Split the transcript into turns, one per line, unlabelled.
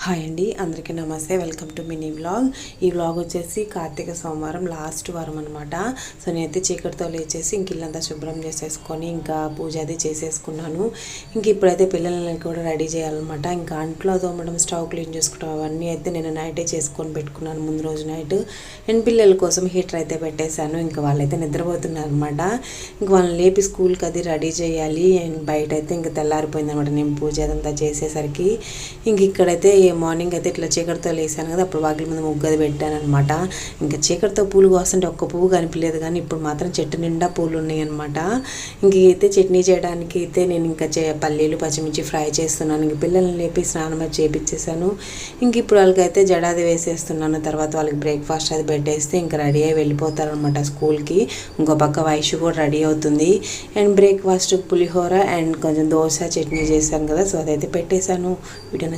Hi అండి, అందరికీ నమస్తే. Welcome to mini vlog. ఈ వ్లాగ్ వచ్చేసి కార్తీక సోమవారం లాస్ట్ వారం అనమాట. సో నేనైతే చీకటితో లేచేసి ఇంక ఇల్లంతా శుభ్రం చేసేసుకొని ఇంకా పూజ అది చేసేసుకున్నాను. ఇంక ఇప్పుడైతే పిల్లల్ని కూడా రెడీ చేయాలన్నమాట. ఇంకా అంట్లో తోమడం, స్టవ్ క్లీన్ చేసుకోవడం అవన్నీ అయితే నేను నైటే చేసుకొని పెట్టుకున్నాను ముందు రోజు నైట్. అండ్ పిల్లల కోసం హీటర్ అయితే పెట్టేశాను. ఇంకా వాళ్ళైతే నిద్రపోతున్నారు అనమాట. ఇంక వాళ్ళని లేపి స్కూల్కి అది రెడీ చేయాలి. అండ్ బయట అయితే ఇంకా తెల్లారిపోయింది అనమాట నేను పూజ అదంతా చేసేసరికి. ఇంక ఇక్కడైతే మార్నింగ్ అయితే ఇట్లా చీకటితో లేసాను కదా, అప్పుడు వాకిలి ముందు ముగ్గు అది పెట్టాను అనమాట. ఇంకా చీకటితో పూలు కోస్తుంటే ఒక్క పువ్వు కనిపించలేదు, కానీ ఇప్పుడు మాత్రం చెట్టు నిండా పూలు ఉన్నాయి అనమాట. ఇంక అయితే చట్నీ చేయడానికి అయితే నేను ఇంకా పల్లీలు పచ్చిమిర్చి ఫ్రై చేస్తున్నాను. ఇంక పిల్లల్ని లేపి స్నానం అది చేపించేసాను. ఇంక ఇప్పుడు వాళ్ళకైతే జడాది వేసేస్తున్నాను. తర్వాత వాళ్ళకి బ్రేక్ఫాస్ట్ అది పెట్టేస్తే ఇంకా రెడీ అయ్యి వెళ్ళిపోతారనమాట స్కూల్కి. ఇంకో పక్క వైషు కూడా రెడీ అవుతుంది. అండ్ బ్రేక్ఫాస్ట్ పులిహోర అండ్ కొంచెం దోశ చట్నీ చేశాను కదా, సో అదైతే పెట్టేశాను. వీడియో